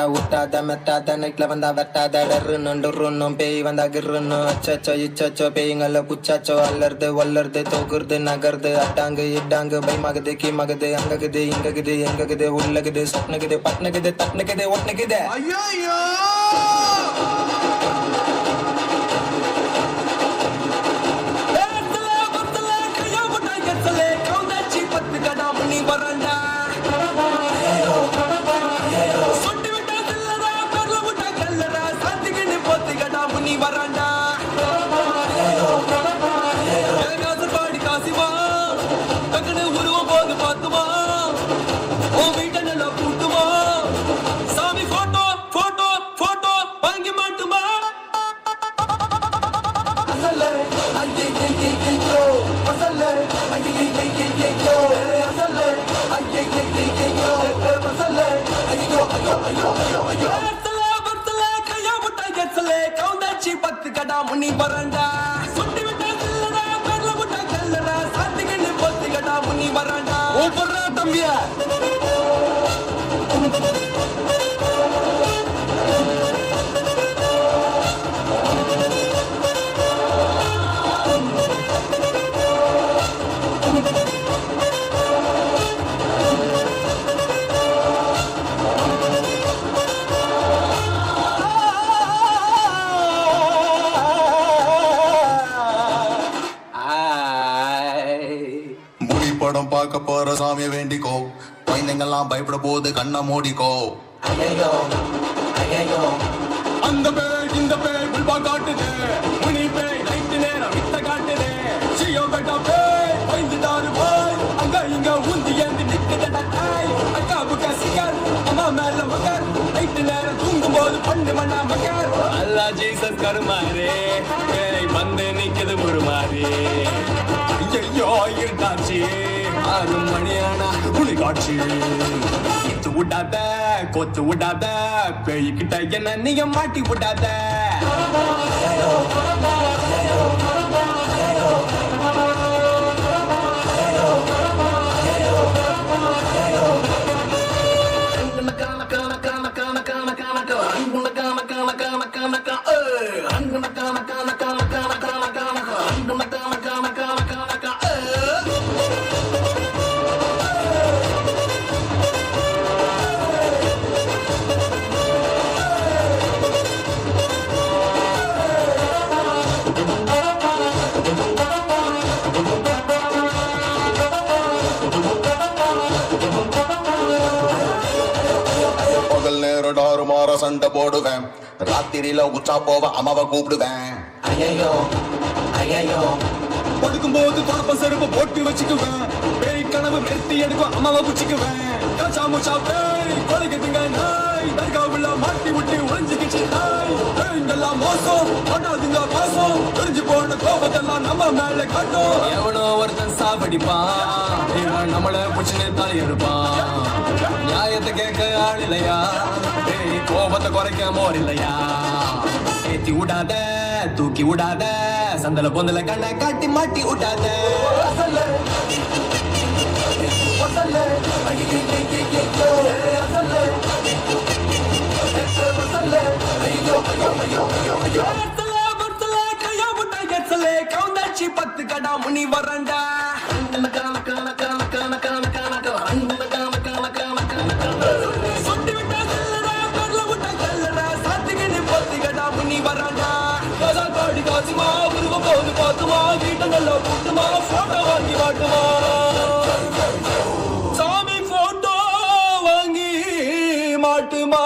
தொட்டா விட்டாத மெட்டாத நைட்ல வந்தா வெட்டாத டர்ருன்னும் பேய் வந்தா கிருன்னு அச்சச்சோ இச்சச்சோ பேய்ங்கள புச்சாச்சோ அல்லறது வல்லறது தொகுறது நகருது அட்டாங்கு இட்டாங்கு பயமாகுது கீமாகுது அங்ககுது இங்ககுது எங்ககுது உள்ளகுது சொட்னுகுது பட்னுகுது தட்னுகுது ஒட்னுகுது ஐயோ முனி வரண்டா சுட்டி விட்டா செல்லடா பெர்ல முட்டா கல்லடா சாத்திக்கின்னு போத்திக்கடா முனி வரண்டா ஓபறா தம்பியா படம் பார்க்க போற சாமியை வேண்டிக்கோ குழந்தைங்கெல்லாம் பயப்பட போது கண்ணை மூடிக்கோ அந்த பேய் இந்த பேய் புல்பா காட்டுது முனி பேய் நைட்டு நேரம் வித்த காட்டுது சியோ கட்டா பேய் பயந்துட்டாரு போய் அங்க இங்க ஊந்தி ஏந்தி நிக்குதடா தாய் அக்கா புக்கா சிக்கர் அம்மா மேல மகர் நைட்டு நேரம் தூங்கும் போது பண்ணு மண்ணா மகர் அல்லா ஜீசஸ் கருமாரே பேய் வந்து நிக்குது முருமாரே ஐயோ இருட்டாச்சு 6 மணியானா புலி காட்சி இது விடாத கொத்து விடாத பேய்கிட்ட என்ன நீங்க மாட்டி விடாத சண்டை போடுவேன் ராத்திரியில உச்சா போவ அம்மாவை கூப்பிடுவேன் படுக்கும் போது தொடப்ப செருப்பு போட்டு வச்சுக்குவேன் பேய் கனவு மெட்டி எடுக்கும் அம்மாவை குச்சிக்குவேன் காச்சா முச்சா பேய் கொலைக்குதுங்க நாய் தர்காவுல மாட்டி விட்டு ஒளிஞ்சுக்கிச்சு நாய் பேய்ங்கெல்லாம் மோசம் பண்ணாதுங்க பாசம் தெரிஞ்சு போன கோபத்தெல்லாம் நம்ம மேல காட்டும் எவனோ ஒருத்தன் சாப்பிடிப்பான் இவன் நம்மள புடிச்சுன்னு தலையெடுப்பான் நியாயத்தை கேட்க ஆள் இல்லையா பேய் கோபத்தை குறைக்க மோர் இல்லையா ஏத்தி விடாத தூக்கி விடாத சந்தல பொந்தல கண்ணை காட்டி மாட்டி விடாத கவுந்தாச்சி 10 கடா முனி வரண்டா சாமி போட்டோ வாங்கி மாட்டுமா